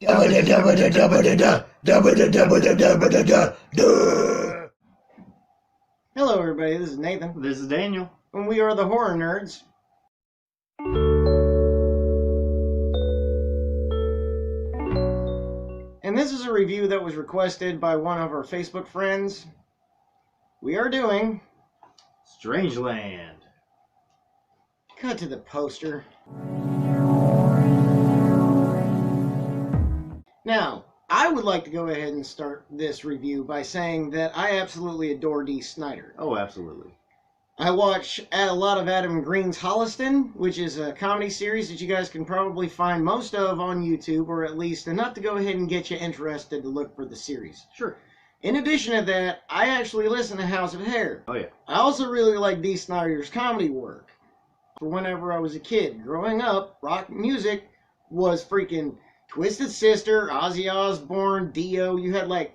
Hello everybody, this is Nathan. This is Daniel. And we are the Horror Nerds. And this is a review that was requested by one of our Facebook friends. We are doing Strangeland. Cut to the poster. Now, I would like to go ahead and start this review by saying that I absolutely adore Dee Snider. Oh, absolutely. I watch a lot of Adam Green's Holliston, which is a comedy series that you guys can probably find most of on YouTube, or at least enough to go ahead and get you interested to look for the series. Sure. In addition to that, I actually listen to House of Hair. Oh, yeah. I also really like Dee Snider's comedy work. For whenever I was a kid, growing up, rock music was freaking Twisted Sister, Ozzy Osbourne, Dio. You had like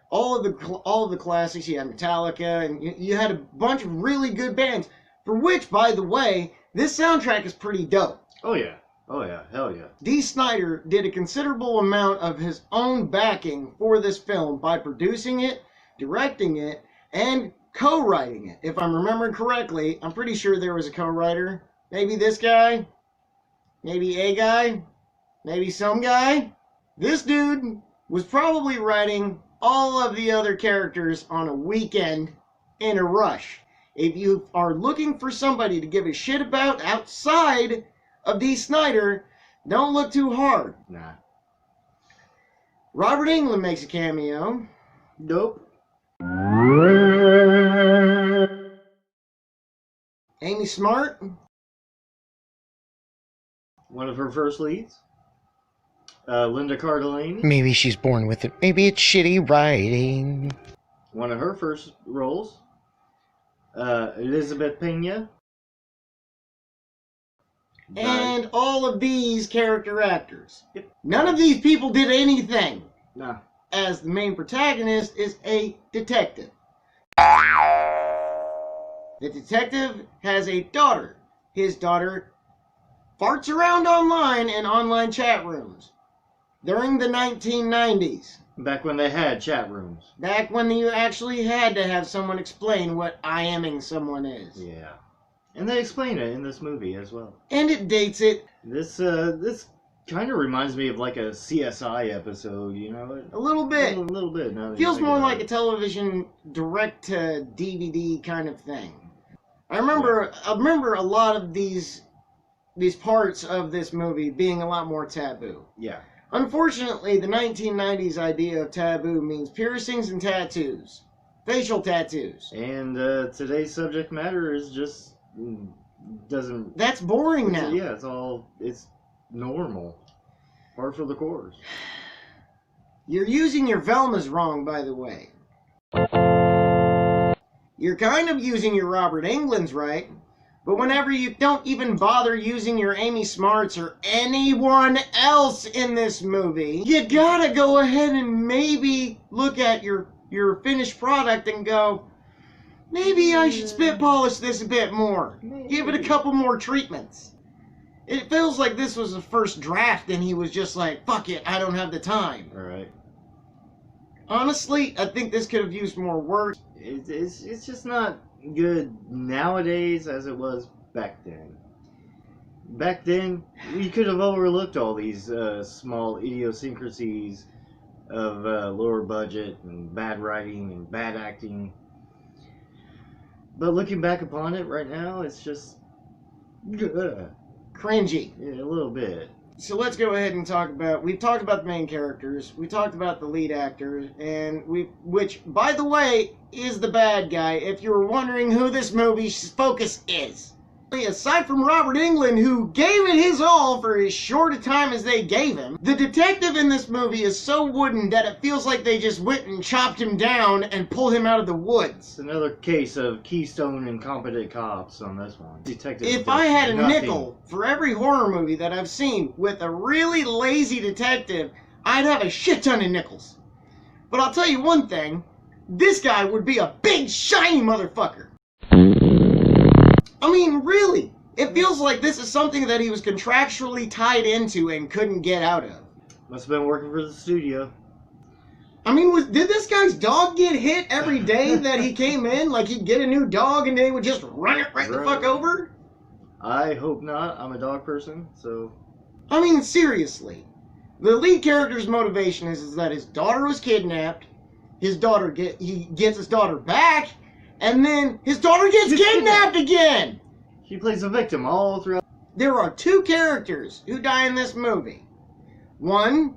all of the classics. You had Metallica, and you had a bunch of really good bands. For which, by the way, this soundtrack is pretty dope. Oh yeah, oh yeah, hell yeah. Dee Snider did a considerable amount of his own backing for this film by producing it, directing it, and co-writing it. If I'm remembering correctly, I'm pretty sure there was a co-writer. Maybe this guy, maybe a guy. Maybe some guy. This dude was probably writing all of the other characters on a weekend in a rush. If you are looking for somebody to give a shit about outside of Dee Snider, don't look too hard. Nah. Robert Englund makes a cameo. Nope. Amy Smart. One of her first leads. Linda Cardellini. Maybe she's born with it. Maybe it's shitty writing. One of her first roles. Elizabeth Pena. And all of these character actors. Yep. None of these people did anything. Nah. As the main protagonist is a detective. The detective has a daughter. His daughter farts around online in online chat rooms. During the 1990s. Back when they had chat rooms. Back when you actually had to have someone explain what IMing someone is. Yeah. And they explain it in this movie as well. And it dates it. This kind of reminds me of like a CSI episode, you know? A little bit. A little bit. Now that Feels you think more about like it. a television direct-to-DVD kind of thing. I remember a lot of these parts of this movie being a lot more taboo. Yeah. Unfortunately, the 1990s idea of taboo means piercings and tattoos. Facial tattoos. And today's subject matter is just doesn't... That's boring now. Yeah, it's normal. Par for the course. You're using your Velmas wrong, by the way. You're kind of using your Robert Englunds right. But whenever you don't even bother using your Amy Smarts or anyone else in this movie, you gotta go ahead and maybe look at your finished product and go, maybe I should spit polish this a bit more. Give it a couple more treatments. It feels like this was the first draft and he was just like, fuck it, I don't have the time. Alright. Honestly, I think this could have used more work. It's just not good nowadays as it was back then. Back then, we could have overlooked all these small idiosyncrasies of lower budget and bad writing and bad acting. But looking back upon it right now, it's just Cringy. yeah, a little bit. So let's go ahead and we've talked about the main characters, we talked about the lead actor, and which, by the way, is the bad guy, if you were wondering who this movie's focus is. Aside from Robert Englund, who gave it his all for as short a time as they gave him, the detective in this movie is so wooden that it feels like they just went and chopped him down and pulled him out of the woods. It's another case of Keystone incompetent cops on this one. Detective. If I had a nothing. nickel for every horror movie that I've seen with a really lazy detective, I'd have a shit ton of nickels. But I'll tell you one thing, this guy would be a big shiny motherfucker. I mean, really, it feels like this is something that he was contractually tied into and couldn't get out of. Must have been working for the studio. I mean, did this guy's dog get hit every day that he came in? Like, he'd get a new dog and they would just run it right the fuck over? I hope not. I'm a dog person, so... I mean, seriously. The lead character's motivation is that his daughter was kidnapped, he gets his daughter back, and then his daughter gets kidnapped again! He plays a victim all throughout. There are two characters who die in this movie. One,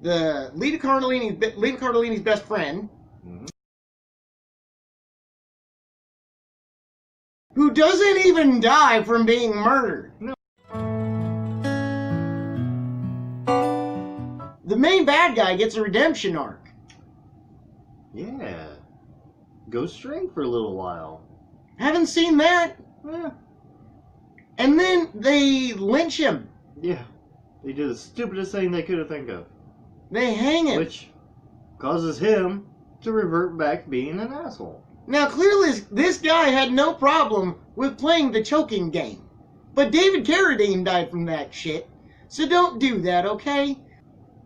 the Lita Cardellini's best friend, who doesn't even die from being murdered. No. The main bad guy gets a redemption arc. Yeah. Goes straight for a little while. Haven't seen that. Yeah. And then they lynch him. Yeah. They do the stupidest thing they could have think of. They hang him. Which causes him to revert back being an asshole. Now, clearly, this guy had no problem with playing the choking game. But David Carradine died from that shit. So don't do that, okay?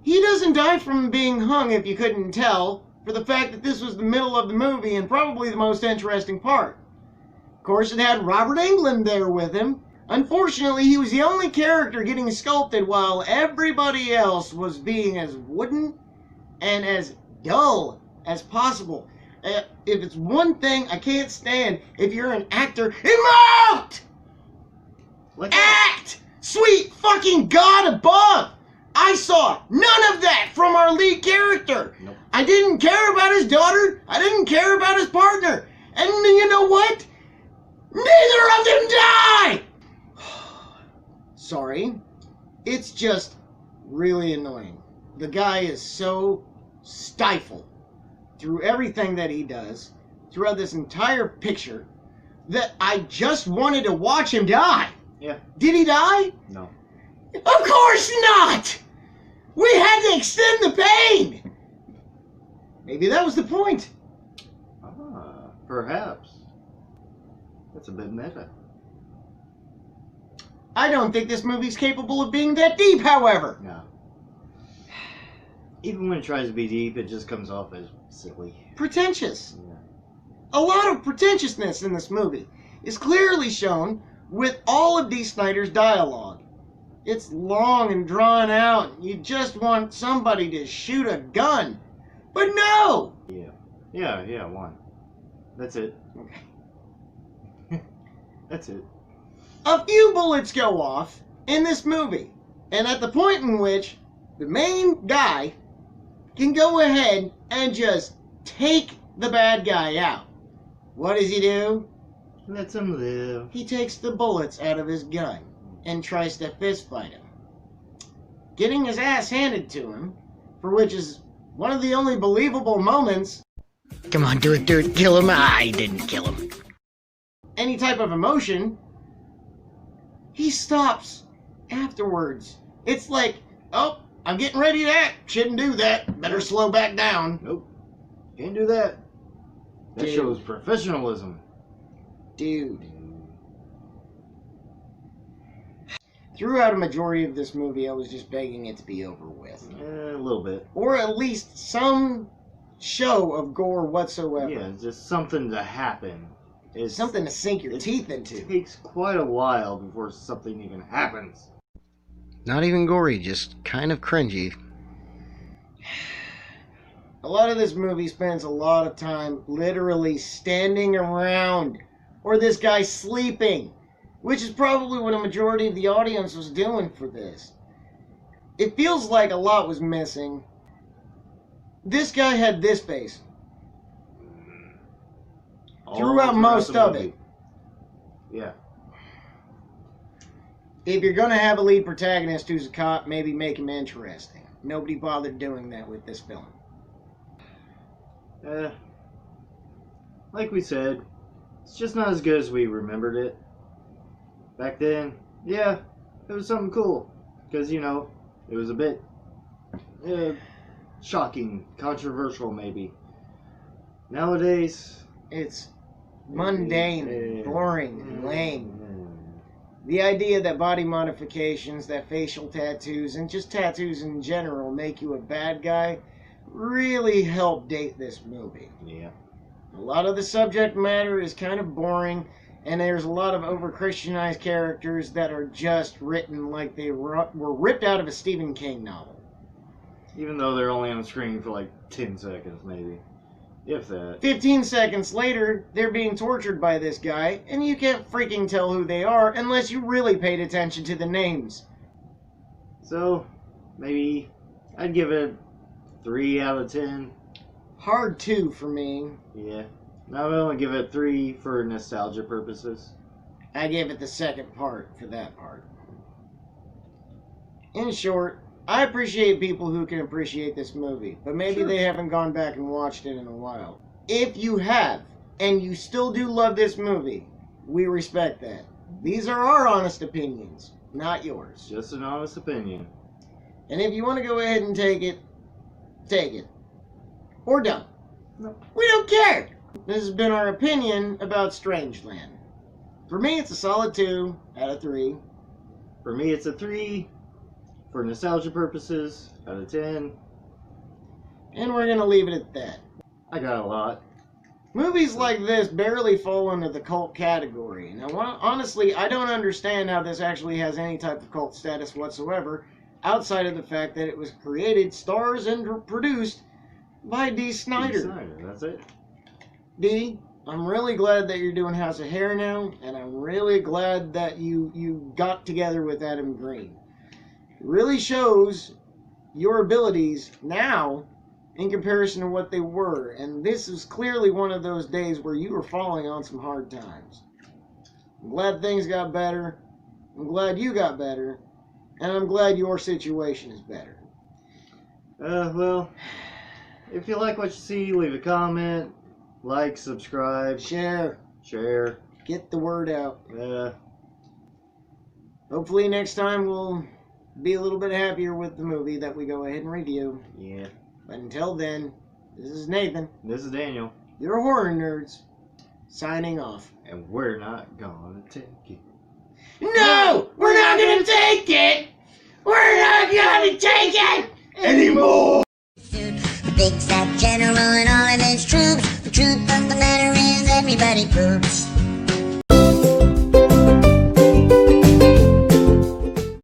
He doesn't die from being hung, if you couldn't tell, for the fact that this was the middle of the movie and probably the most interesting part. Of course, it had Robert Englund there with him. Unfortunately, he was the only character getting sculpted while everybody else was being as wooden and as dull as possible. If it's one thing I can't stand, if you're an actor, emote! Act! Sweet fucking God above! I saw none of that from our lead character. Nope. I didn't care about his daughter. I didn't care about his partner. And you know what? Neither of them die! Sorry. It's just really annoying. The guy is so stifled through everything that he does, throughout this entire picture, that I just wanted to watch him die. Yeah. Did he die? No. Of course not! We had to extend the pain! Maybe that was the point. Ah, perhaps. That's a bit meta. I don't think this movie's capable of being that deep, however. No. Even when it tries to be deep, it just comes off as silly. Pretentious. Yeah. A lot of pretentiousness in this movie is clearly shown with all of Dee Snider's dialogue. It's long and drawn out. You just want somebody to shoot a gun. But no! Yeah, one. That's it. Okay. That's it. A few bullets go off in this movie. And at the point in which the main guy can go ahead and just take the bad guy out. What does he do? Let him live. He takes the bullets out of his gun and tries to fist fight him, getting his ass handed to him, for which is one of the only believable moments. Come on, do it, kill him. I didn't kill him. Any type of emotion. He stops afterwards. It's like, oh, I'm getting ready to act. Shouldn't do that. Better slow back down. Nope. Can't do that. That Dude. shows professionalism. Dude. Throughout a majority of this movie, I was just begging it to be over with. A little bit. Or at least some show of gore whatsoever. Yeah, just something to happen. It's Something to sink your teeth into. It takes quite a while before something even happens. Not even gory, just kind of cringy. A lot of this movie spends a lot of time literally standing around, or this guy sleeping, which is probably what a majority of the audience was doing for this. It feels like a lot was missing. This guy had this face throughout most the of movie. it. Yeah. If you're going to have a lead protagonist who's a cop, maybe make him interesting. Nobody bothered doing that with this film. Like we said, it's just not as good as we remembered it. Back then, yeah, it was something cool. Because, you know, it was a bit shocking, controversial maybe. Nowadays, It's mundane, and boring, and lame. The idea that body modifications, that facial tattoos, and just tattoos in general make you a bad guy really helped date this movie. Yeah. A lot of the subject matter is kind of boring, and there's a lot of over-Christianized characters that are just written like they were ripped out of a Stephen King novel. Even though they're only on the screen for like 10 seconds, maybe. If that. 15 seconds later, they're being tortured by this guy, and you can't freaking tell who they are unless you really paid attention to the names. So, maybe I'd give it 3 out of 10. Hard 2 for me. Yeah. Now I'm only give it 3 for nostalgia purposes. I gave it the second part for that part. In short, I appreciate people who can appreciate this movie, but maybe Sure. they haven't gone back and watched it in a while. If you have, and you still do love this movie, we respect that. These are our honest opinions, not yours. Just an honest opinion. And if you want to go ahead and take it, take it. Or don't. No. We don't care! This has been our opinion about Strangeland. For me, it's a solid 2 out of 3. For me, it's a 3. For nostalgia purposes, out of 10. And we're going to leave it at that. I got a lot. Movies like this barely fall into the cult category. Now, honestly, I don't understand how this actually has any type of cult status whatsoever, outside of the fact that it was created, stars, and produced by D. Snyder. Snyder, that's it. D, I'm really glad that you're doing House of Hair now, and I'm really glad that you got together with Adam Green. It really shows your abilities now in comparison to what they were, and this is clearly one of those days where you were falling on some hard times. I'm glad things got better, I'm glad you got better, and I'm glad your situation is better. Well, if you like what you see, leave a comment, like, subscribe, Share, share. get the word out. Hopefully next time we'll be a little bit happier with the movie that we go ahead and review. Yeah. But until then, this is Nathan, This is Daniel, your horror nerds, signing off. and we're not gonna take it. No! We're not gonna take it! We're not gonna take it! Anymore! The big fat general and all of his troops. The truth of the matter is everybody poops.